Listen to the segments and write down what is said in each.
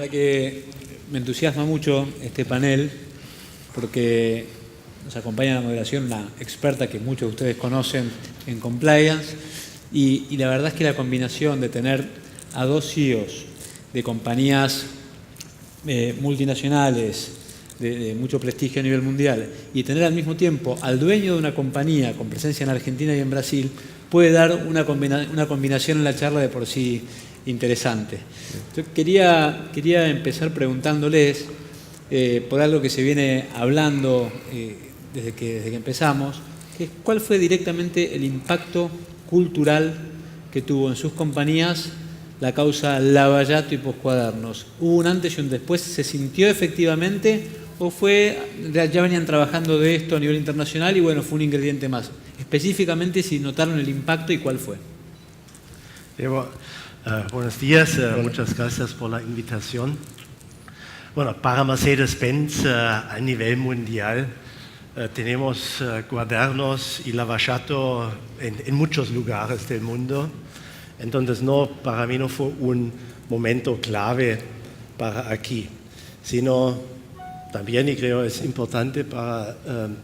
verdad que me entusiasma mucho este panel porque nos acompaña en la moderación una experta que muchos de ustedes conocen en compliance y la verdad es que la combinación de tener a dos CEOs de compañías multinacionales de mucho prestigio a nivel mundial y tener al mismo tiempo al dueño de una compañía con presencia en Argentina y en Brasil puede dar una combinación en la charla de por sí interesante. Yo quería empezar preguntándoles por algo que se viene hablando desde que empezamos, que es cuál fue directamente el impacto cultural que tuvo en sus compañías la causa Lavallato y Poscuadernos. ¿Hubo un antes y un después? ¿Se sintió efectivamente o ya venían trabajando de esto a nivel internacional y bueno, fue un ingrediente más? Específicamente, si notaron el impacto y cuál fue. Buenos días, muchas gracias por la invitación. Bueno, para Mercedes-Benz a nivel mundial tenemos cuadernos y Lavallato en muchos lugares del mundo. Entonces, para mí no fue un momento clave para aquí, sino también, y creo es importante para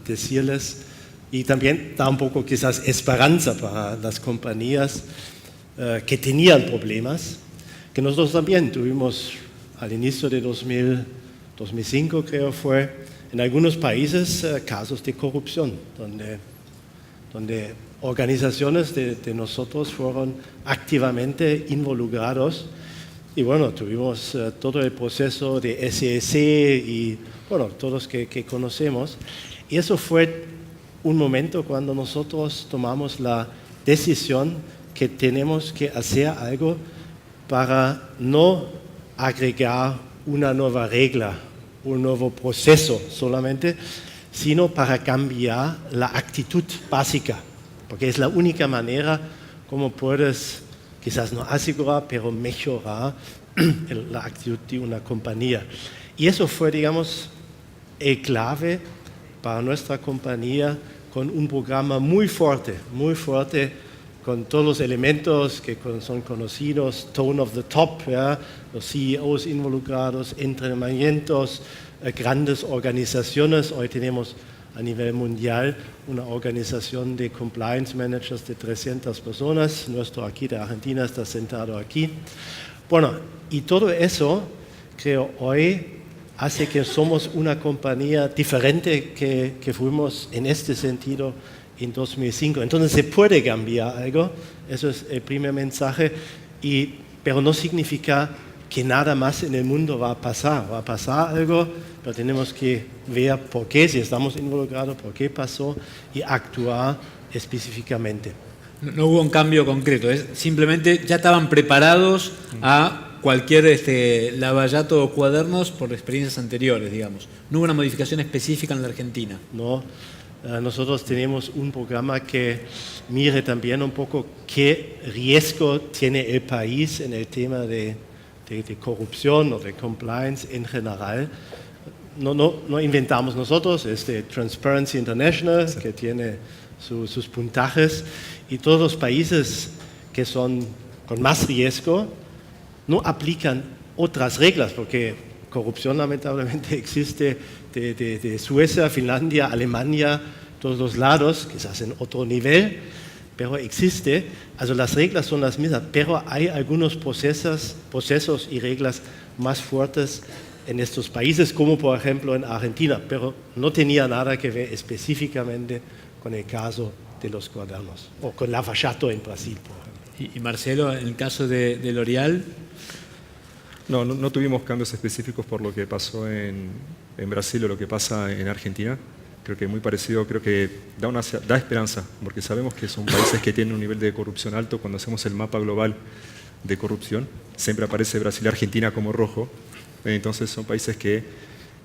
decirles, y también da un poco quizás esperanza para las compañías que tenían problemas, que nosotros también tuvimos al inicio de 2005, creo fue, en algunos países casos de corrupción, donde organizaciones de nosotros fueron activamente involucrados. Y bueno, tuvimos todo el proceso de SEC y bueno, todos que conocemos. Y eso fue un momento cuando nosotros tomamos la decisión que tenemos que hacer algo para no agregar una nueva regla, un nuevo proceso solamente, sino para cambiar la actitud básica, porque es la única manera como puedes, quizás no asegurar, pero mejorar la actitud de una compañía. Y eso fue, digamos, el clave para nuestra compañía con un programa muy fuerte, con todos los elementos que son conocidos, tone of the top, ¿ya? Los CEOs involucrados, entrenamientos, grandes organizaciones. Hoy tenemos a nivel mundial una organización de compliance managers de 300 personas. Nuestro aquí de Argentina está sentado aquí. Bueno, y todo eso, creo, hoy hace que somos una compañía diferente que fuimos en este sentido en 2005. Entonces se puede cambiar algo, eso es el primer mensaje, pero no significa que nada más en el mundo va a pasar algo, pero tenemos que ver por qué, si estamos involucrados, por qué pasó y actuar específicamente. No hubo un cambio concreto, simplemente ya estaban preparados a cualquier Lavallato o cuadernos por experiencias anteriores, digamos. No hubo una modificación específica en la Argentina. No, nosotros tenemos un programa que mire también un poco qué riesgo tiene el país en el tema de corrupción o de compliance en general. No inventamos nosotros, es de Transparency International, sí, que tiene sus puntajes, y todos los países que son con más riesgo no aplican otras reglas, porque corrupción lamentablemente existe de Suecia, Finlandia, Alemania, todos los lados, quizás en otro nivel, pero existe. Also las reglas son las mismas, pero hay algunos procesos y reglas más fuertes en estos países, como por ejemplo en Argentina, pero no tenía nada que ver específicamente con el caso de los cuadernos, o con Lavallato en Brasil, por ejemplo. Y Marcelo, en el caso de L'Oréal. No tuvimos cambios específicos por lo que pasó en Brasil o lo que pasa en Argentina. Creo que muy parecido, creo que da esperanza, porque sabemos que son países que tienen un nivel de corrupción alto. Cuando hacemos el mapa global de corrupción, siempre aparece Brasil y Argentina como rojo. Entonces son países que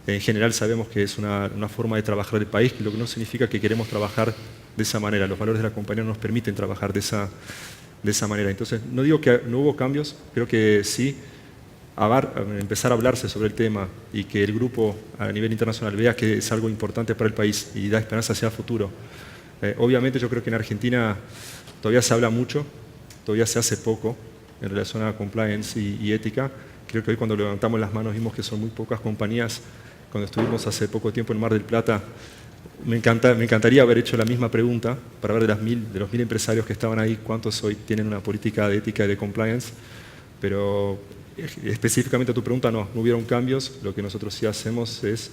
en general sabemos que es una forma de trabajar del país, lo que no significa que queremos trabajar de esa manera. Los valores de la compañía nos permiten trabajar de esa manera. Entonces, no digo que no hubo cambios, creo que sí, empezar a hablarse sobre el tema y que el grupo a nivel internacional vea que es algo importante para el país y da esperanza hacia el futuro. Obviamente yo creo que en Argentina todavía se habla mucho, todavía se hace poco en relación a compliance y ética. creo que hoy cuando levantamos las manos vimos que son muy pocas compañías. Cuando estuvimos hace poco tiempo en Mar del Plata, me encantaría haber hecho la misma pregunta para ver de los 1000 empresarios que estaban ahí, cuántos hoy tienen una política de ética y de compliance, pero específicamente a tu pregunta no hubieron cambios. Lo que nosotros sí hacemos es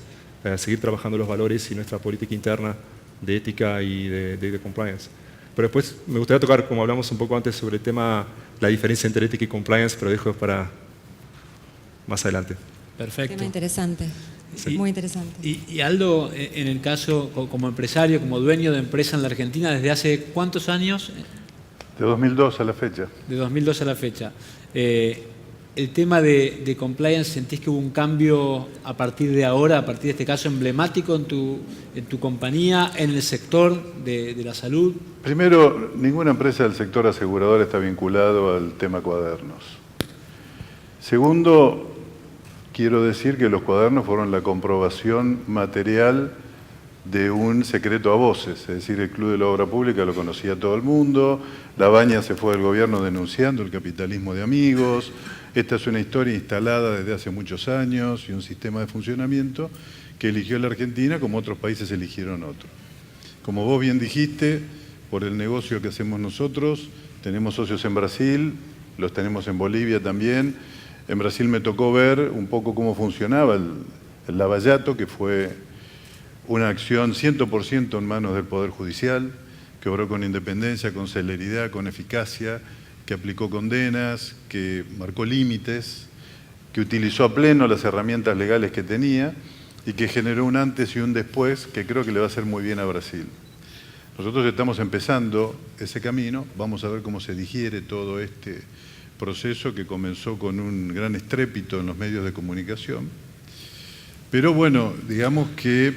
seguir trabajando los valores y nuestra política interna de ética y de compliance. Pero después me gustaría tocar, como hablamos un poco antes, sobre el tema, la diferencia entre ética y compliance, pero dejo para más adelante. Perfecto. Tema interesante, muy interesante. Y Aldo, en el caso, como empresario, como dueño de empresa en la Argentina, ¿desde hace cuántos años? De 2002 a la fecha. De 2002 a la fecha. El tema de compliance, ¿sentís que hubo un cambio a partir de ahora, a partir de este caso emblemático en tu compañía, en el sector de la salud? Primero, ninguna empresa del sector asegurador está vinculado al tema cuadernos. Segundo, quiero decir que los cuadernos fueron la comprobación material de un secreto a voces, es decir, el Club de la Obra Pública lo conocía todo el mundo, La Baña se fue del gobierno denunciando el capitalismo de amigos. Esta es una historia instalada desde hace muchos años y un sistema de funcionamiento que eligió la Argentina como otros países eligieron otro. Como vos bien dijiste, por el negocio que hacemos nosotros, tenemos socios en Brasil, los tenemos en Bolivia también. En Brasil me tocó ver un poco cómo funcionaba el lavallato, que fue una acción 100% en manos del Poder Judicial, que obró con independencia, con celeridad, con eficacia, que aplicó condenas, que marcó límites, que utilizó a pleno las herramientas legales que tenía y que generó un antes y un después que creo que le va a hacer muy bien a Brasil. Nosotros estamos empezando ese camino, vamos a ver cómo se digiere todo este proceso que comenzó con un gran estrépito en los medios de comunicación. Pero bueno, digamos que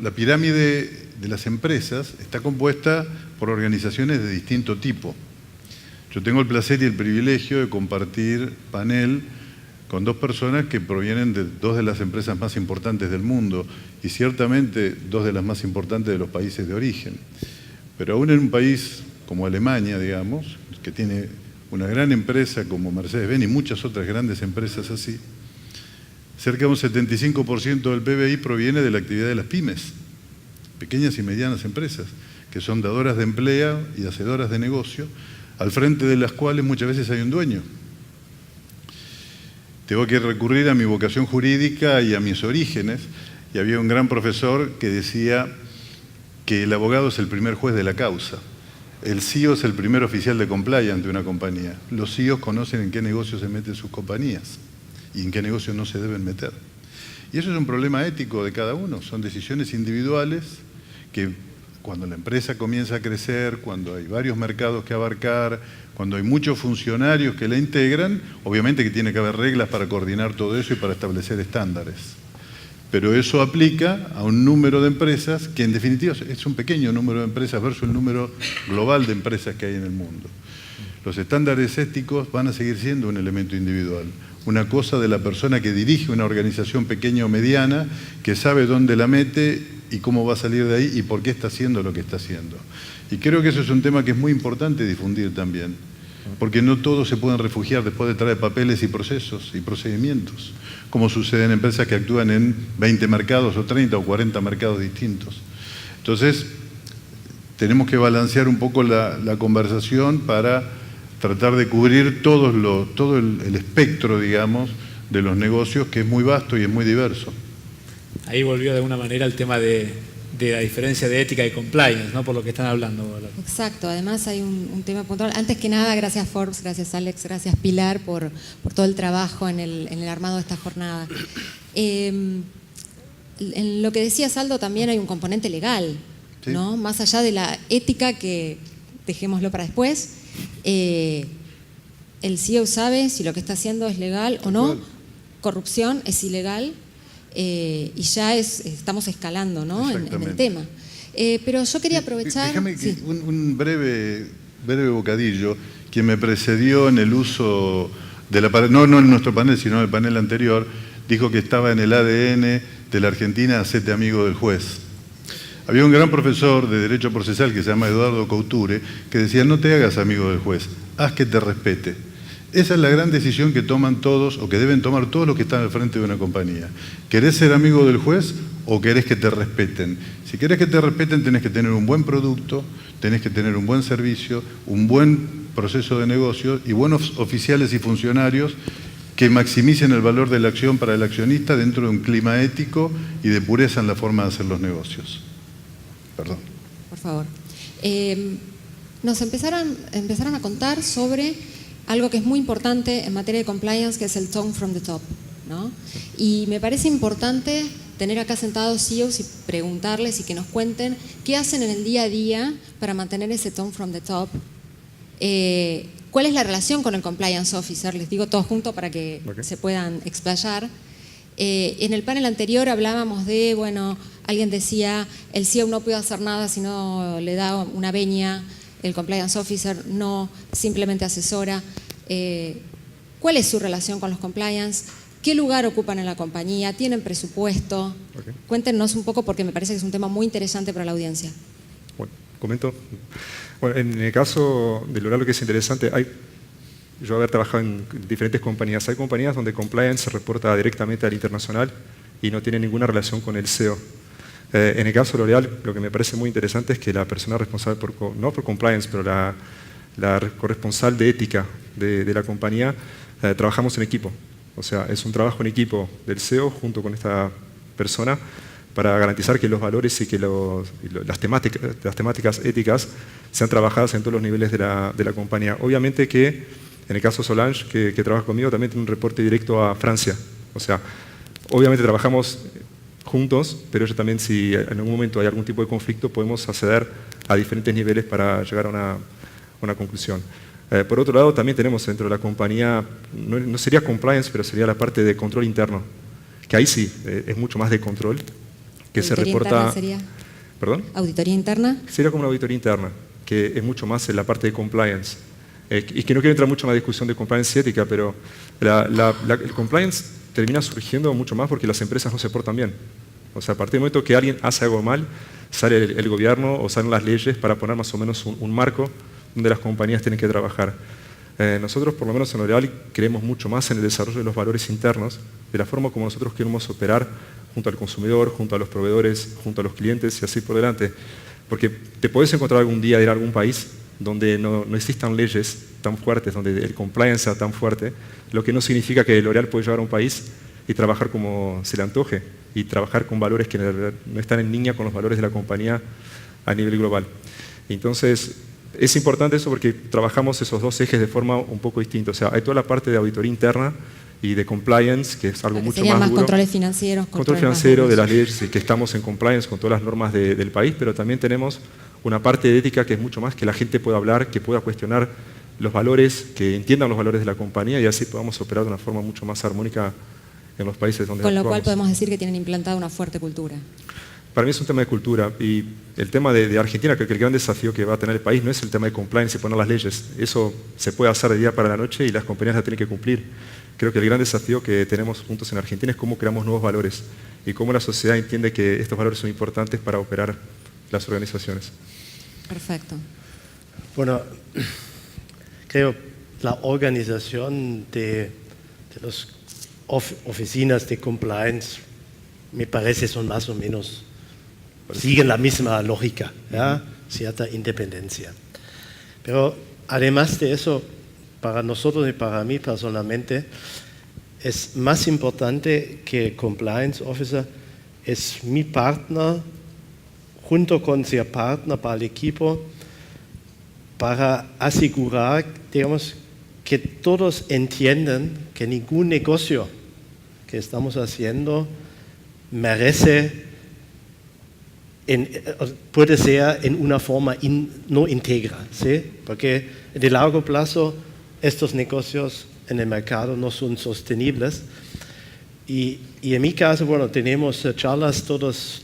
la pirámide de las empresas está compuesta por organizaciones de distinto tipo. Yo tengo el placer y el privilegio de compartir panel con dos personas que provienen de dos de las empresas más importantes del mundo y ciertamente dos de las más importantes de los países de origen. Pero aún en un país como Alemania, digamos, que tiene una gran empresa como Mercedes-Benz y muchas otras grandes empresas así, cerca de un 75% del PBI proviene de la actividad de las pymes, pequeñas y medianas empresas, que son dadoras de empleo y hacedoras de negocio, al frente de las cuales muchas veces hay un dueño. Tengo que recurrir a mi vocación jurídica y a mis orígenes, y había un gran profesor que decía que el abogado es el primer juez de la causa, el CEO es el primer oficial de compliance de una compañía, los CEOs conocen en qué negocio se meten sus compañías y en qué negocio no se deben meter. Y eso es un problema ético de cada uno, son decisiones individuales que cuando la empresa comienza a crecer, cuando hay varios mercados que abarcar, cuando hay muchos funcionarios que la integran, obviamente que tiene que haber reglas para coordinar todo eso y para establecer estándares. Pero eso aplica a un número de empresas que en definitiva es un pequeño número de empresas versus el número global de empresas que hay en el mundo. Los estándares éticos van a seguir siendo un elemento individual, una cosa de la persona que dirige una organización pequeña o mediana, que sabe dónde la mete y cómo va a salir de ahí y por qué está haciendo lo que está haciendo. Y creo que eso es un tema que es muy importante difundir también, porque no todos se pueden refugiar después de traer papeles y procesos y procedimientos, como sucede en empresas que actúan en 20 mercados o 30 o 40 mercados distintos. Entonces, tenemos que balancear un poco la conversación para tratar de cubrir todo el espectro, digamos, de los negocios, que es muy vasto y es muy diverso. Ahí volvió de alguna manera el tema de la diferencia de ética y compliance, ¿no? Por lo que están hablando. Exacto, además hay un tema puntual. Antes que nada, gracias Forbes, gracias Alex, gracias Pilar por todo el trabajo en el armado de esta jornada. En lo que decía Aldo también hay un componente legal, ¿sí? ¿No? Más allá de la ética, que dejémoslo para después, el CEO sabe si lo que está haciendo es legal o no, corrupción es ilegal. Y ya estamos escalando, ¿no? en el tema. Pero yo quería aprovechar... Déjame sí. un breve bocadillo. Quien me precedió en el uso de la no en nuestro panel, sino en el panel anterior, dijo que estaba en el ADN de la Argentina hacete amigo del juez. Había un gran profesor de Derecho Procesal que se llama Eduardo Couture, que decía: no te hagas amigo del juez, haz que te respete. Esa es la gran decisión que toman todos o que deben tomar todos los que están al frente de una compañía. ¿Querés ser amigo del juez o querés que te respeten? Si querés que te respeten, tenés que tener un buen producto, tenés que tener un buen servicio, un buen proceso de negocio y buenos oficiales y funcionarios que maximicen el valor de la acción para el accionista dentro de un clima ético y de pureza en la forma de hacer los negocios. Perdón. Por favor. Nos empezaron a contar sobre algo que es muy importante en materia de compliance, que es el tone from the top, ¿no? Y me parece importante tener acá sentados CEOs y preguntarles y que nos cuenten qué hacen en el día a día para mantener ese tone from the top. ¿Cuál es la relación con el compliance officer? Les digo todo junto para que se puedan explayar. En el panel anterior hablábamos de, bueno, alguien decía, el CEO no puede hacer nada si no le da una venia, el compliance officer no, simplemente asesora. ¿Cuál es su relación con los compliance? ¿Qué lugar ocupan en la compañía? ¿Tienen presupuesto? Cuéntenos un poco porque me parece que es un tema muy interesante para la audiencia. Bueno, comento. Bueno, en el caso de L'Oréal lo que es interesante, yo haber trabajado en diferentes compañías, hay compañías donde compliance se reporta directamente al internacional y no tiene ninguna relación con el CEO. En el caso de L'Oréal, lo que me parece muy interesante es que la persona responsable, no por compliance, pero la corresponsal de ética de la compañía, trabajamos en equipo. O sea, es un trabajo en equipo del CEO junto con esta persona para garantizar que los valores y que las temáticas éticas sean trabajadas en todos los niveles de la compañía. Obviamente que, en el caso Solange, que trabaja conmigo, también tiene un reporte directo a Francia. O sea, obviamente trabajamos juntos, pero yo también, si en algún momento hay algún tipo de conflicto, podemos acceder a diferentes niveles para llegar a una conclusión. Por otro lado, también tenemos dentro de la compañía, no sería compliance, pero sería la parte de control interno, que ahí sí, es mucho más de control, que se reporta... ¿Auditoría interna sería? ¿Perdón? ¿Auditoría interna? Sería como una auditoría interna, que es mucho más en la parte de compliance. Y que no quiero entrar mucho en la discusión de compliance y ética, pero el compliance termina surgiendo mucho más porque las empresas no se portan bien. O sea, a partir del momento que alguien hace algo mal, sale el gobierno o salen las leyes para poner más o menos un marco donde las compañías tienen que trabajar. Nosotros, por lo menos en L'Oréal, creemos mucho más en el desarrollo de los valores internos, de la forma como nosotros queremos operar junto al consumidor, junto a los proveedores, junto a los clientes y así por delante. Porque te puedes encontrar algún día ir a algún país donde no existan leyes tan fuertes, donde el compliance sea tan fuerte, lo que no significa que L'Oréal puede llegar a un país y trabajar como se le antoje y trabajar con valores que no están en línea con los valores de la compañía a nivel global. Entonces, es importante eso porque trabajamos esos dos ejes de forma un poco distinta. O sea, hay toda la parte de auditoría interna y de compliance, que es algo mucho más duro. Controles financieros. Control financiero de las leyes, que estamos en compliance con todas las normas del país, pero también tenemos una parte de ética que es mucho más que la gente pueda hablar, que pueda cuestionar los valores, que entiendan los valores de la compañía y así podamos operar de una forma mucho más armónica en los países donde Con lo actuamos. cual podemos decir que tienen implantada una fuerte cultura. Para mí es un tema de cultura y el tema de Argentina, creo que el gran desafío que va a tener el país no es el tema de compliance y poner las leyes. Eso se puede hacer de día para la noche y las compañías la tienen que cumplir. Creo que el gran desafío que tenemos juntos en Argentina es cómo creamos nuevos valores y cómo la sociedad entiende que estos valores son importantes para operar las organizaciones. Perfecto. Bueno, creo la organización de las oficinas de compliance me parece son más o menos, siguen la misma lógica, ¿ya? Cierta independencia. Pero además de eso, para nosotros y para mí personalmente, es más importante que el compliance officer es mi partner, junto con ser partner para el equipo, para asegurar, digamos, que todos entiendan que ningún negocio que estamos haciendo merece, puede ser en una forma no íntegra, ¿sí? Porque de largo plazo estos negocios en el mercado no son sostenibles. Y en mi caso, bueno, tenemos charlas todos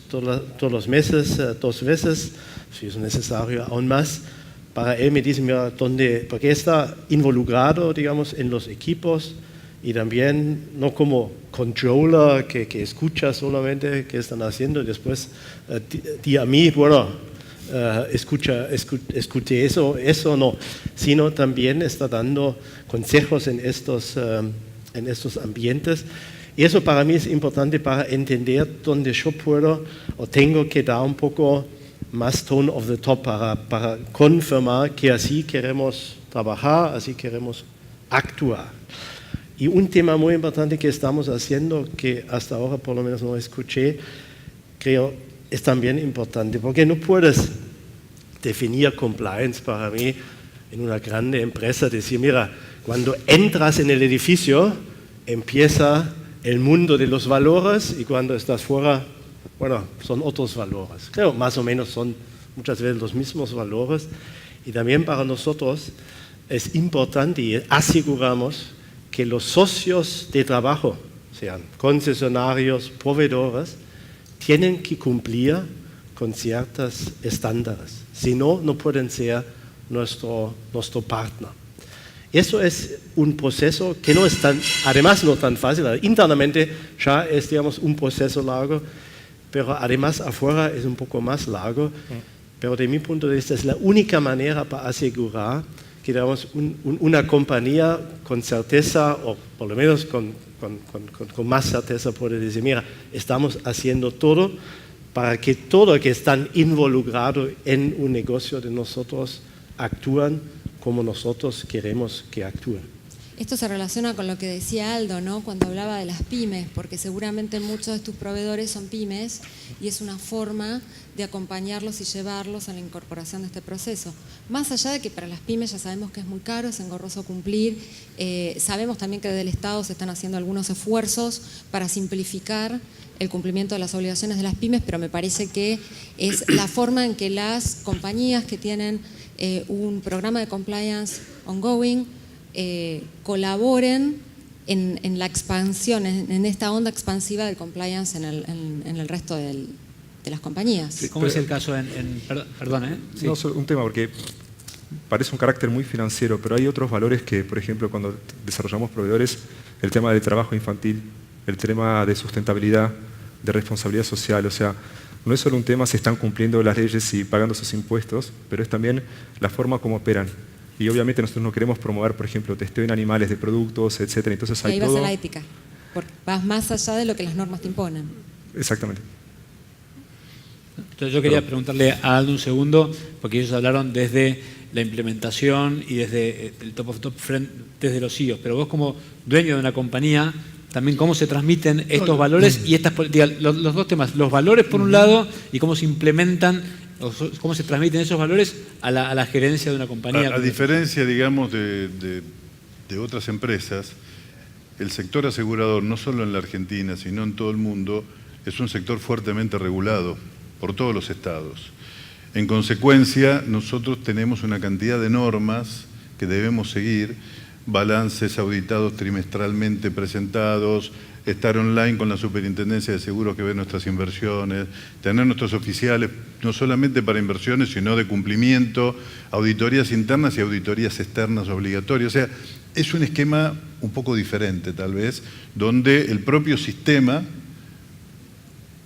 los meses, 2 veces, si es necesario aún más. Para él me dice, mira, porque está involucrado, digamos, en los equipos y también no como controller que escucha solamente qué están haciendo y después di a mí, bueno, escuche eso no, sino también está dando consejos en estos ambientes. Y eso para mí es importante para entender dónde yo puedo o tengo que dar un poco más tone of the top para confirmar que así queremos trabajar, así queremos actuar. Y un tema muy importante que estamos haciendo, que hasta ahora por lo menos no escuché, creo es también importante, porque no puedes definir compliance para mí en una grande empresa, decir, mira, cuando entras en el edificio empieza el mundo de los valores y cuando estás fuera, bueno, son otros valores. Creo más o menos son muchas veces los mismos valores y también para nosotros es importante y aseguramos que los socios de trabajo, sean concesionarios, proveedores, tienen que cumplir con ciertos estándares. Si no, no pueden ser nuestro partner. Eso es un proceso que no es además no tan fácil. Internamente ya es, digamos, un proceso largo, pero además afuera es un poco más largo. Pero de mi punto de vista es la única manera para asegurar que, digamos, una compañía con certeza, o por lo menos con más certeza puede decir, mira, estamos haciendo todo para que todo que están involucrados en un negocio de nosotros actúan como nosotros queremos que actúen. Esto se relaciona con lo que decía Aldo, ¿no? Cuando hablaba de las pymes, porque seguramente muchos de tus proveedores son pymes y es una forma de acompañarlos y llevarlos a la incorporación de este proceso. Más allá de que para las pymes ya sabemos que es muy caro, es engorroso cumplir, sabemos también que desde el Estado se están haciendo algunos esfuerzos para simplificar el cumplimiento de las obligaciones de las pymes, pero me parece que es la forma en que las compañías que tienen un programa de compliance ongoing colaboren en la expansión, en esta onda expansiva del compliance en el resto de las compañías. Sí, ¿cómo es el caso perdón, sí. No, un tema porque parece un carácter muy financiero, pero hay otros valores que, por ejemplo, cuando desarrollamos proveedores, el tema del trabajo infantil, el tema de sustentabilidad, de responsabilidad social, o sea, no es solo un tema si están cumpliendo las leyes y pagando sus impuestos, pero es también la forma como operan. Y obviamente nosotros no queremos promover, por ejemplo, testeo en animales de productos, etcétera. Entonces hay ahí todo... vas a la ética, porque vas más allá de lo que las normas te imponen. Exactamente. Entonces yo quería preguntarle a Aldo un segundo, porque ellos hablaron desde la implementación y desde el top of top friend, desde los CEOs, pero vos como dueño de una compañía, también cómo se transmiten estos valores y estas políticas, los dos temas, los valores por un lado y cómo se implementan, cómo se transmiten esos valores a la gerencia de una compañía. A diferencia, digamos, de otras empresas, el sector asegurador, no solo en la Argentina, sino en todo el mundo, es un sector fuertemente regulado por todos los estados. En consecuencia, nosotros tenemos una cantidad de normas que debemos seguir, balances auditados trimestralmente presentados, estar online con la Superintendencia de Seguros que ve nuestras inversiones, tener nuestros oficiales, no solamente para inversiones, sino de cumplimiento, auditorías internas y auditorías externas obligatorias. O sea, es un esquema un poco diferente, tal vez, donde el propio sistema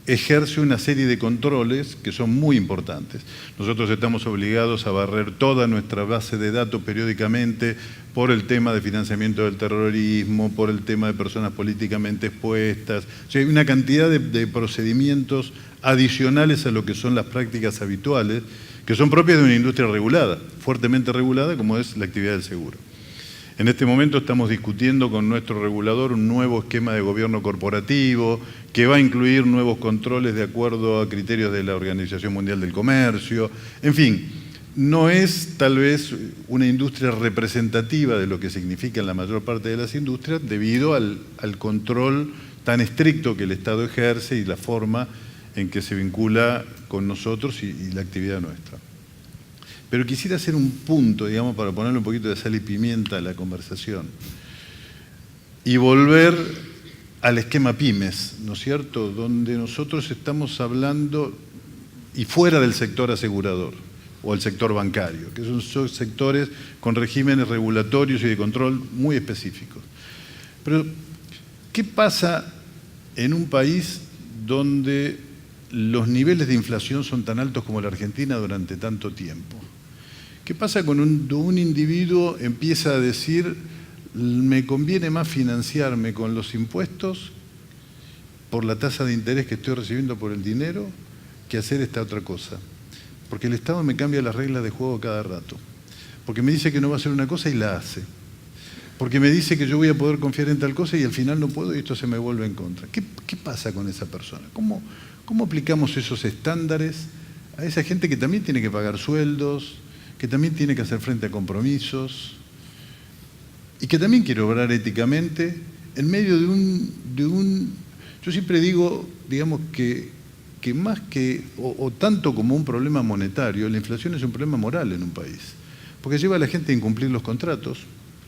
ejerce una serie de controles que son muy importantes. Nosotros estamos obligados a barrer toda nuestra base de datos periódicamente por el tema de financiamiento del terrorismo, por el tema de personas políticamente expuestas. O sea, hay una cantidad de procedimientos adicionales a lo que son las prácticas habituales, que son propias de una industria regulada, fuertemente regulada, como es la actividad del seguro. En este momento estamos discutiendo con nuestro regulador un nuevo esquema de gobierno corporativo que va a incluir nuevos controles de acuerdo a criterios de la Organización Mundial del Comercio. En fin, no es tal vez una industria representativa de lo que significa en la mayor parte de las industrias debido al control tan estricto que el Estado ejerce y la forma en que se vincula con nosotros y la actividad nuestra. Pero quisiera hacer un punto, digamos, para ponerle un poquito de sal y pimienta a la conversación y volver al esquema pymes, ¿no es cierto?, donde nosotros estamos hablando, y fuera del sector asegurador o el sector bancario, que son sectores con regímenes regulatorios y de control muy específicos. Pero, ¿qué pasa en un país donde los niveles de inflación son tan altos como la Argentina durante tanto tiempo. ¿Qué pasa cuando un individuo empieza a decir, me conviene más financiarme con los impuestos por la tasa de interés que estoy recibiendo por el dinero que hacer esta otra cosa? Porque el Estado me cambia las reglas de juego cada rato. Porque me dice que no va a hacer una cosa y la hace. Porque me dice que yo voy a poder confiar en tal cosa y al final no puedo y esto se me vuelve en contra. ¿Qué pasa con esa persona? ¿Cómo aplicamos esos estándares a esa gente que también tiene que pagar sueldos, que también tiene que hacer frente a compromisos y que también quiere obrar éticamente en medio de un yo siempre digo, digamos, que más que, o tanto como un problema monetario, la inflación es un problema moral en un país. Porque lleva a la gente a incumplir los contratos.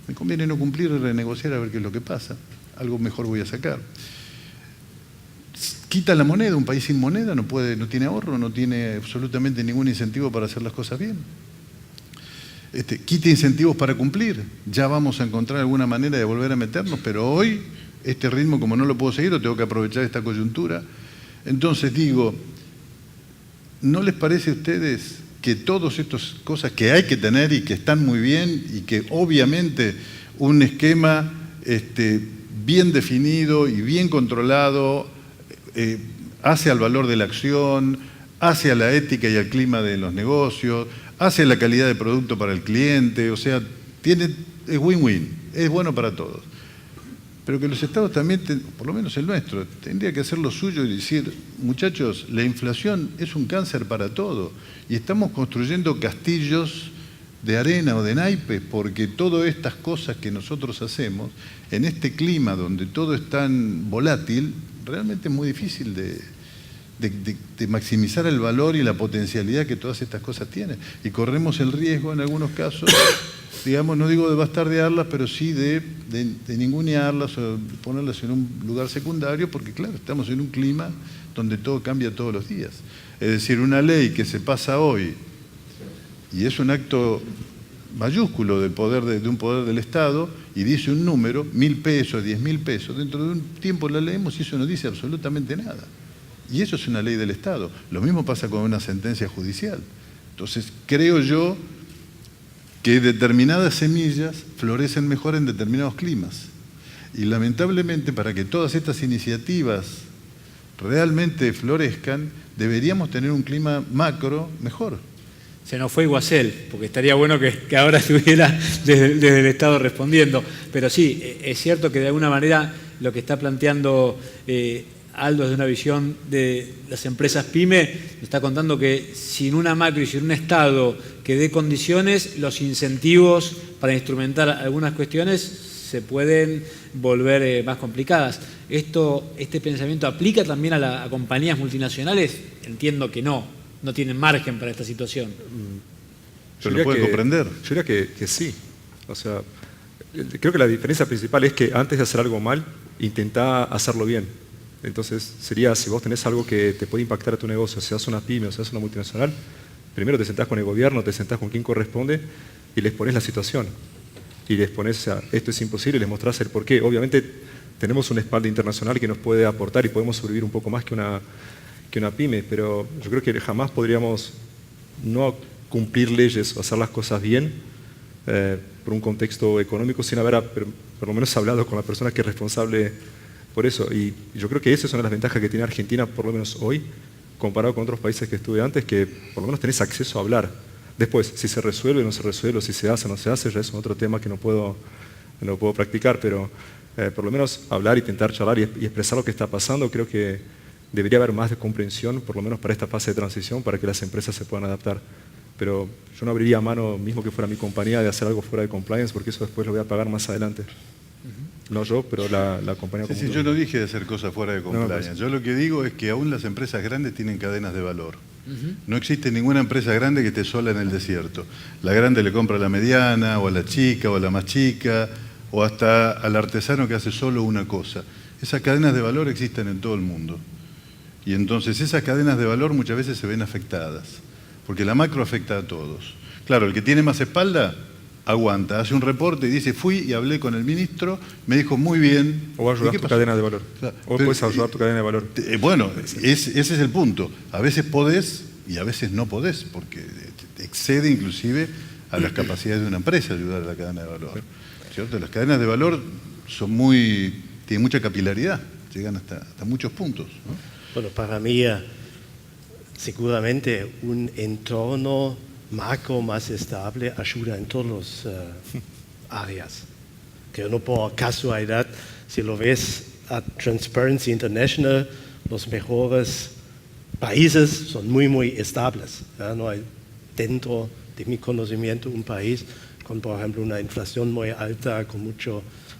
Me conviene no cumplir y renegociar a ver qué es lo que pasa. Algo mejor voy a sacar. Quita la moneda, un país sin moneda no tiene ahorro, no tiene absolutamente ningún incentivo para hacer las cosas bien. Quita incentivos para cumplir. Ya vamos a encontrar alguna manera de volver a meternos, pero hoy este ritmo, como no lo puedo seguir, o tengo que aprovechar esta coyuntura. Entonces digo, ¿no les parece a ustedes que todas estas cosas que hay que tener y que están muy bien y que obviamente un esquema bien definido y bien controlado hace al valor de la acción, hace a la ética y al clima de los negocios, hace a la calidad de producto para el cliente, o sea, es win-win, es bueno para todos? Pero que los estados también, por lo menos el nuestro, tendría que hacer lo suyo y decir, muchachos, la inflación es un cáncer para todo y estamos construyendo castillos de arena o de naipes porque todas estas cosas que nosotros hacemos, en este clima donde todo es tan volátil, realmente es muy difícil de maximizar el valor y la potencialidad que todas estas cosas tienen. Y corremos el riesgo en algunos casos, digamos, no digo de bastardearlas, pero sí de ningunearlas o ponerlas en un lugar secundario, porque claro, estamos en un clima donde todo cambia todos los días. Es decir, una ley que se pasa hoy, y es un acto mayúsculo de un poder del Estado, y dice un número, 1.000 pesos, 10.000 pesos, dentro de un tiempo la leemos y eso no dice absolutamente nada. Y eso es una ley del Estado. Lo mismo pasa con una sentencia judicial. Entonces, creo yo que determinadas semillas florecen mejor en determinados climas. Y lamentablemente, para que todas estas iniciativas realmente florezcan, deberíamos tener un clima macro mejor. Se nos fue Iguacel, porque estaría bueno que ahora estuviera desde el Estado respondiendo. Pero sí, es cierto que de alguna manera lo que está planteando Aldo desde una visión de las empresas PYME, nos está contando que sin una macro y sin un Estado que dé condiciones, los incentivos para instrumentar algunas cuestiones se pueden volver más complicadas. ¿Este pensamiento aplica también a compañías multinacionales? Entiendo que no tienen margen para esta situación. ¿Pero lo puede comprender? Yo diría que sí. O sea, creo que la diferencia principal es que antes de hacer algo mal, intentá hacerlo bien. Entonces sería, si vos tenés algo que te puede impactar a tu negocio, seas una pyme o seas una multinacional, primero te sentás con el gobierno, te sentás con quien corresponde y les pones la situación. Y les pones, o sea, esto es imposible, les mostrás el porqué. Obviamente tenemos un espalda internacional que nos puede aportar y podemos sobrevivir un poco más que una pyme, pero yo creo que jamás podríamos no cumplir leyes o hacer las cosas bien por un contexto económico sin haber por lo menos hablado con la persona que es responsable por eso. Y yo creo que esa es una de las ventajas que tiene Argentina, por lo menos hoy, comparado con otros países que estuve antes, que por lo menos tenés acceso a hablar. Después, si se resuelve o no se resuelve, o si se hace o no se hace, ya es otro tema que no puedo practicar, pero por lo menos hablar, intentar charlar y expresar lo que está pasando, creo que debería haber más de comprensión, por lo menos para esta fase de transición, para que las empresas se puedan adaptar. Pero yo no abriría mano, mismo que fuera mi compañía, de hacer algo fuera de compliance, porque eso después lo voy a pagar más adelante. No yo, pero la compañía sí, yo no dije de hacer cosas fuera de compliance. No, yo lo que digo es que aún las empresas grandes tienen cadenas de valor. No existe ninguna empresa grande que esté sola en el desierto. La grande le compra a la mediana, o a la chica, o a la más chica, o hasta al artesano que hace solo una cosa. Esas cadenas de valor existen en todo el mundo. Y entonces esas cadenas de valor muchas veces se ven afectadas, porque la macro afecta a todos. Claro, el que tiene más espalda aguanta, hace un reporte y dice, fui y hablé con el ministro, me dijo muy bien. O ayudar tu cadena de valor. Claro, O puedes ayudar tu cadena de valor. Bueno, ese es el punto. A veces podés y a veces no podés, porque te excede inclusive a las capacidades de una empresa ayudar a la cadena de valor. ¿Cierto? Las cadenas de valor tienen mucha capilaridad, llegan hasta muchos puntos, ¿no? Bueno, para mí seguramente un entorno macro más estable ayuda en todas las áreas. Que no por casualidad, si lo ves a Transparency International, los mejores países son muy estables. ¿Ya? No hay dentro de mi conocimiento un país con, por ejemplo, una inflación muy alta, con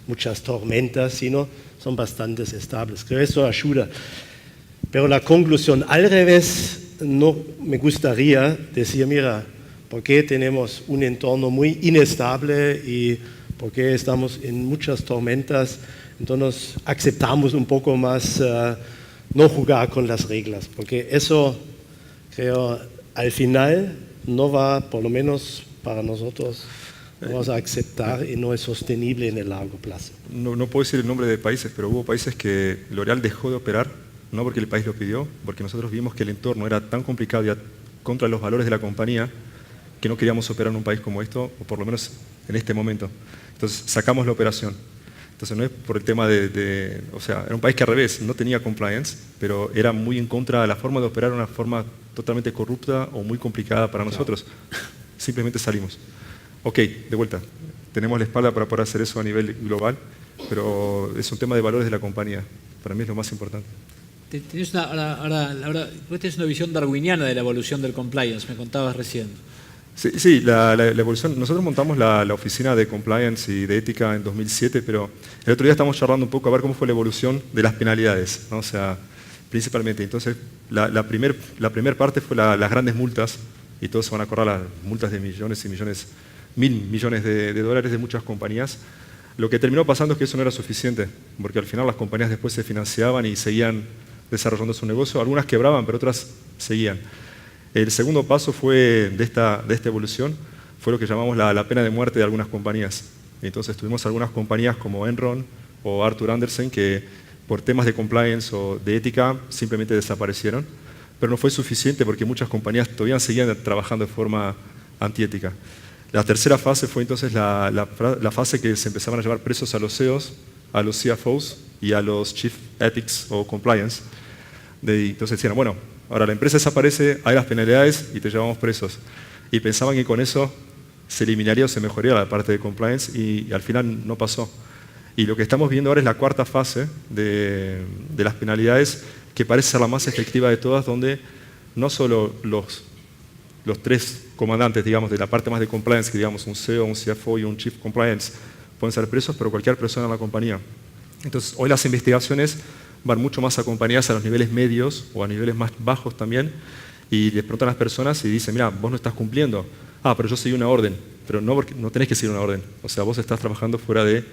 muchas tormentas, sino son bastante estables. Creo que eso ayuda. Pero la conclusión al revés, no me gustaría decir, mira, ¿por qué tenemos un entorno muy inestable y por qué estamos en muchas tormentas? Entonces aceptamos un poco más no jugar con las reglas, porque eso creo al final no va, por lo menos para nosotros, no vamos a aceptar y no es sostenible en el largo plazo. No puedo decir el nombre de países, pero hubo países que L'Oréal dejó de operar, no porque el país lo pidió, porque nosotros vimos que el entorno era tan complicado y contra los valores de la compañía que no queríamos operar en un país como esto, o por lo menos en este momento. Entonces sacamos la operación. Entonces no es por el tema o sea, era un país que al revés, no tenía compliance, pero era muy en contra de la forma de operar, una forma totalmente corrupta o muy complicada para nosotros. Simplemente salimos. Ok, de vuelta, tenemos la espalda para poder hacer eso a nivel global, pero es un tema de valores de la compañía. Para mí es lo más importante. Vos tenés una visión darwiniana de la evolución del compliance, me contabas recién. Sí, la evolución. Nosotros montamos la oficina de compliance y de ética en 2007, pero el otro día estamos charlando un poco a ver cómo fue la evolución de las penalidades, ¿no? O sea, principalmente. Entonces, la primer parte fue las grandes multas, y todos se van a acordar las multas de millones y millones, $1.000 millones de dólares de muchas compañías. Lo que terminó pasando es que eso no era suficiente, porque al final las compañías después se financiaban y seguían desarrollando su negocio. Algunas quebraban, pero otras seguían. El segundo paso fue de esta evolución, fue lo que llamamos la pena de muerte de algunas compañías. Entonces tuvimos algunas compañías como Enron o Arthur Andersen que por temas de compliance o de ética simplemente desaparecieron, pero no fue suficiente porque muchas compañías todavía seguían trabajando de forma antiética. La tercera fase fue entonces la fase que se empezaban a llevar presos a los CEOs, a los CFOs y a los Chief Ethics o Compliance. Entonces decían, bueno, ahora la empresa desaparece, hay las penalidades y te llevamos presos. Y pensaban que con eso se eliminaría o se mejoraría la parte de compliance y al final no pasó. Y lo que estamos viendo ahora es la cuarta fase de las penalidades, que parece ser la más efectiva de todas, donde no solo los tres comandantes, digamos, de la parte más de compliance, que digamos un CEO, un CFO y un Chief Compliance, pueden ser presos, pero cualquier persona en la compañía. Entonces, hoy las investigaciones van mucho más a compañías a los niveles medios o a niveles más bajos también, y les preguntan a las personas y dicen, mira, vos no estás cumpliendo. Ah, pero yo seguí una orden. Pero no tenés que seguir una orden. O sea, vos estás trabajando fuera de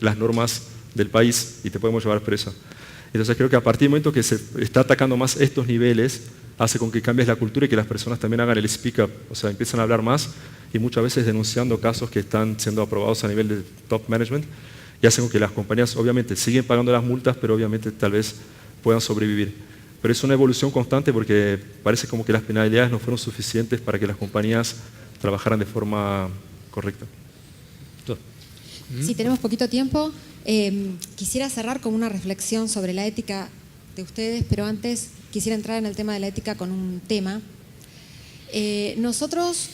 las normas del país y te podemos llevar preso. Entonces creo que a partir del momento que se está atacando más estos niveles, hace con que cambies la cultura y que las personas también hagan el speak up. O sea, empiezan a hablar más y muchas veces denunciando casos que están siendo aprobados a nivel de top management, y hacen con que las compañías obviamente siguen pagando las multas, pero obviamente tal vez puedan sobrevivir. Pero es una evolución constante porque parece como que las penalidades no fueron suficientes para que las compañías trabajaran de forma correcta. Si tenemos poquito tiempo, quisiera cerrar con una reflexión sobre la ética de ustedes, pero antes quisiera entrar en el tema de la ética con un tema. Nosotros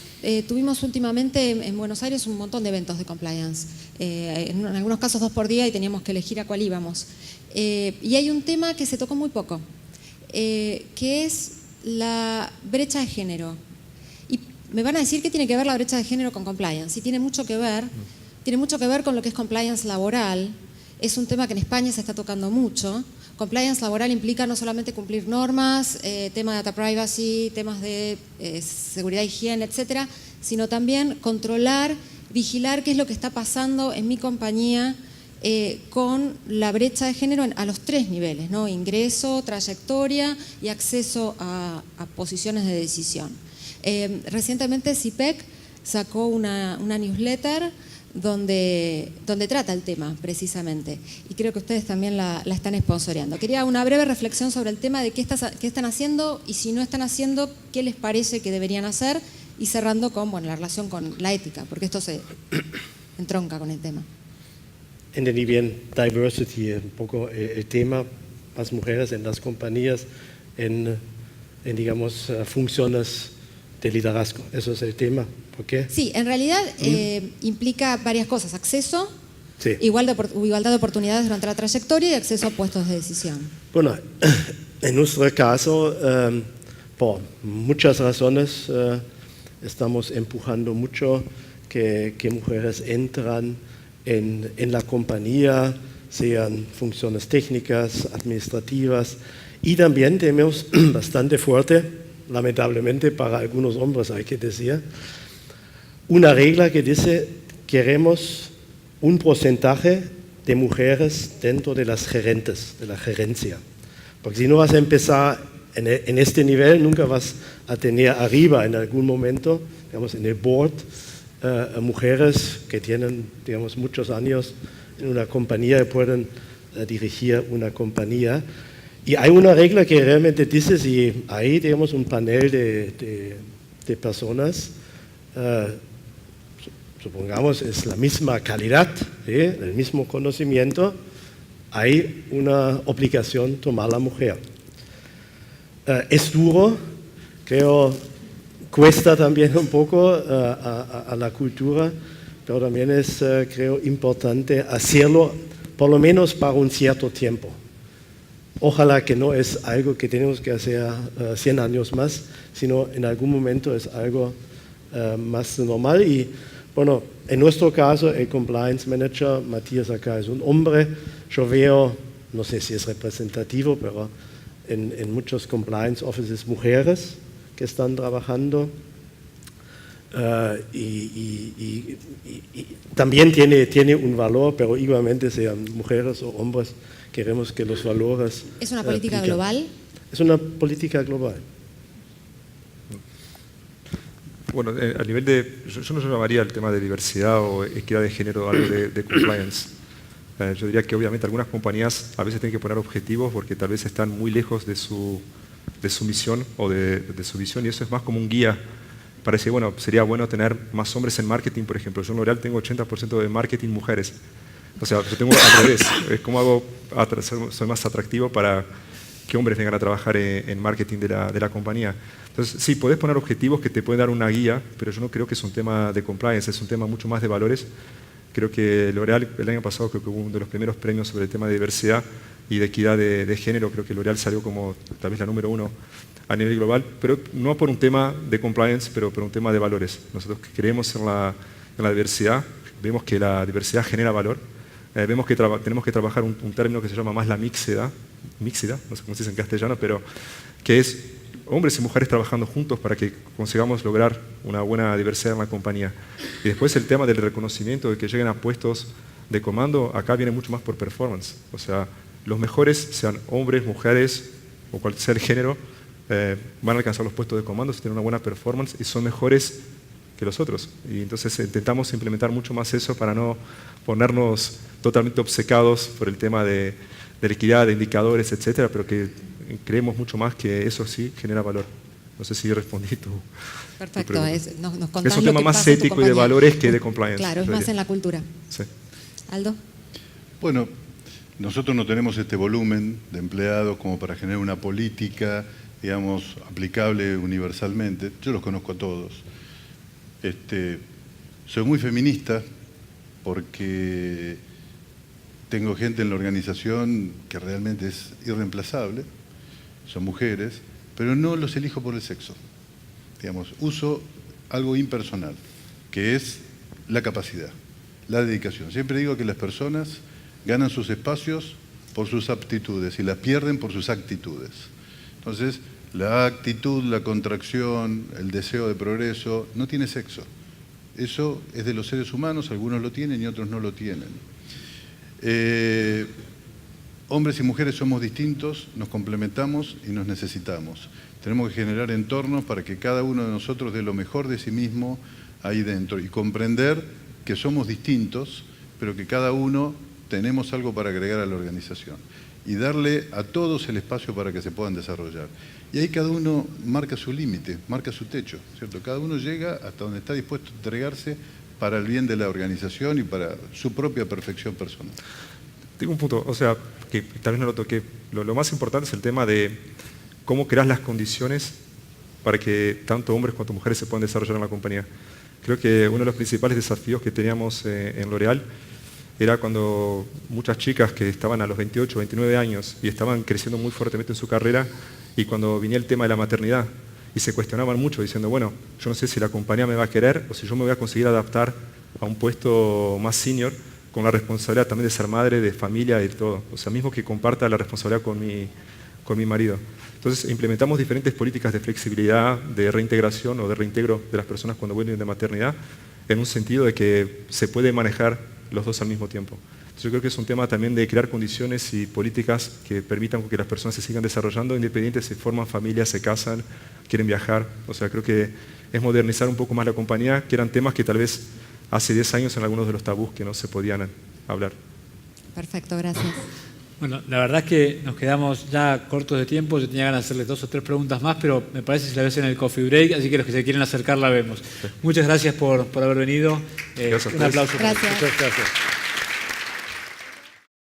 tuvimos últimamente en Buenos Aires un montón de eventos de compliance, en algunos casos 2 por día y teníamos que elegir a cuál íbamos. Y hay un tema que se tocó muy poco, que es la brecha de género. Y me van a decir qué tiene que ver la brecha de género con compliance. Y tiene mucho que ver con lo que es compliance laboral. Es un tema que en España se está tocando mucho. Compliance laboral implica no solamente cumplir normas, temas de data privacy, temas de seguridad, higiene, etcétera, sino también controlar, vigilar qué es lo que está pasando en mi compañía con la brecha de género a los 3 niveles, ¿no? Ingreso, trayectoria y acceso a posiciones de decisión. Recientemente CIPEC sacó una newsletter donde trata el tema precisamente, y creo que ustedes también la están sponsoreando. Quería una breve reflexión sobre el tema de qué están haciendo, y si no están haciendo, qué les parece que deberían hacer, y cerrando con la relación con la ética, porque esto se entronca con el tema. Entendí bien diversity, un poco el tema, más mujeres en las compañías, en digamos, funciones de liderazgo. Eso es el tema. ¿Por qué? Sí, en realidad implica varias cosas: acceso, Sí. igualdad de oportunidades durante la trayectoria y acceso a puestos de decisión. Bueno, en nuestro caso, por muchas razones, estamos empujando mucho que mujeres entran en la compañía, sean funciones técnicas, administrativas, y también tenemos bastante fuerte, lamentablemente para algunos hombres hay que decir, una regla que dice: queremos un porcentaje de mujeres dentro de las gerentes, de la gerencia. Porque si no vas a empezar en este nivel, nunca vas a tener arriba en algún momento, digamos, en el board, mujeres que tienen, digamos, muchos años en una compañía y pueden dirigir una compañía. Y hay una regla que realmente dice: si hay, digamos, un panel de personas, supongamos es la misma calidad, ¿sí?, el mismo conocimiento, hay una obligación tomar la mujer. Es duro, creo, cuesta también un poco a la cultura, pero también es, creo, importante hacerlo por lo menos para un cierto tiempo. Ojalá que no es algo que tenemos que hacer 100 años más, sino en algún momento es algo más normal. Y bueno, en nuestro caso, el compliance manager, Matías acá, es un hombre. Yo veo, no sé si es representativo, pero en muchos compliance offices mujeres que están trabajando. Y también tiene un valor, pero igualmente sean mujeres o hombres, queremos que los valores... ¿Es una política global? Es una política global. Bueno, a nivel de... Yo no llamaría el tema de diversidad o equidad de género algo de compliance. Yo diría que obviamente algunas compañías a veces tienen que poner objetivos porque tal vez están muy lejos de su misión o de su visión, y eso es más como un guía para decir, bueno, sería bueno tener más hombres en marketing, por ejemplo. Yo en L'Oréal tengo 80% de marketing mujeres. O sea, yo tengo al revés. Es como hago soy más atractivo para que hombres vengan a trabajar en marketing de la compañía. Entonces, sí, podés poner objetivos que te pueden dar una guía, pero yo no creo que es un tema de compliance, es un tema mucho más de valores. Creo que L'Oréal, el año pasado, creo que hubo uno de los primeros premios sobre el tema de diversidad y de equidad de género. Creo que L'Oréal salió como tal vez la número 1 a nivel global, pero no por un tema de compliance, pero por un tema de valores. Nosotros creemos en la diversidad, vemos que la diversidad genera valor, vemos que tenemos que trabajar un término que se llama más la mixidad, no sé cómo se dice en castellano, pero que es hombres y mujeres trabajando juntos para que consigamos lograr una buena diversidad en la compañía. Y después el tema del reconocimiento, de que lleguen a puestos de comando, acá viene mucho más por performance. O sea, los mejores, sean hombres, mujeres o cual sea el género, van a alcanzar los puestos de comando si tienen una buena performance y son mejores que los otros. Y entonces intentamos implementar mucho más eso para no ponernos totalmente obcecados por el tema de la equidad, de indicadores, etcétera, pero que creemos mucho más que eso sí genera valor. No sé si respondí tu Perfecto, nos contás es un lo tema que más pasa en tu ético y de compañía. valores que de compliance. Claro, es más en la cultura. Sí. Aldo. Bueno, nosotros no tenemos este volumen de empleados como para generar una política, digamos, aplicable universalmente. Yo los conozco a todos. Soy muy feminista porque tengo gente en la organización que realmente es irreemplazable, son mujeres, pero no los elijo por el sexo. Digamos, uso algo impersonal, que es la capacidad, la dedicación. Siempre digo que las personas ganan sus espacios por sus aptitudes y las pierden por sus actitudes. Entonces, la actitud, la contracción, el deseo de progreso, no tiene sexo. Eso es de los seres humanos, algunos lo tienen y otros no lo tienen. Hombres y mujeres somos distintos, nos complementamos y nos necesitamos. Tenemos que generar entornos para que cada uno de nosotros dé lo mejor de sí mismo ahí dentro y comprender que somos distintos, pero que cada uno tenemos algo para agregar a la organización y darle a todos el espacio para que se puedan desarrollar. Y ahí cada uno marca su límite, marca su techo, ¿cierto? Cada uno llega hasta donde está dispuesto a entregarse para el bien de la organización y para su propia perfección personal. Tengo un punto, o sea, que tal vez no lo toqué. Lo más importante es el tema de cómo creas las condiciones para que tanto hombres cuanto mujeres se puedan desarrollar en la compañía. Creo que uno de los principales desafíos que teníamos en L'Oréal era cuando muchas chicas que estaban a los 28, 29 años y estaban creciendo muy fuertemente en su carrera, y cuando venía el tema de la maternidad y se cuestionaban mucho diciendo, bueno, yo no sé si la compañía me va a querer o si yo me voy a conseguir adaptar a un puesto más senior con la responsabilidad también de ser madre, de familia y de todo. O sea, mismo que comparta la responsabilidad con mi marido. Entonces implementamos diferentes políticas de flexibilidad, de reintegración o de reintegro de las personas cuando vuelven de maternidad, en un sentido de que se puede manejar los dos al mismo tiempo. Entonces yo creo que es un tema también de crear condiciones y políticas que permitan que las personas se sigan desarrollando independientes, se forman familias, se casan, quieren viajar. O sea, creo que es modernizar un poco más la compañía, que eran temas que tal vez hace 10 años en algunos de los tabús que no se podían hablar. Perfecto, gracias. Bueno, la verdad es que nos quedamos ya cortos de tiempo. Yo tenía ganas de hacerles 2 o 3 preguntas más, pero me parece que si la ves en el coffee break, así que los que se quieren acercar la vemos. Muchas gracias por haber venido. Gracias a Un aplauso. Gracias. Muchas gracias.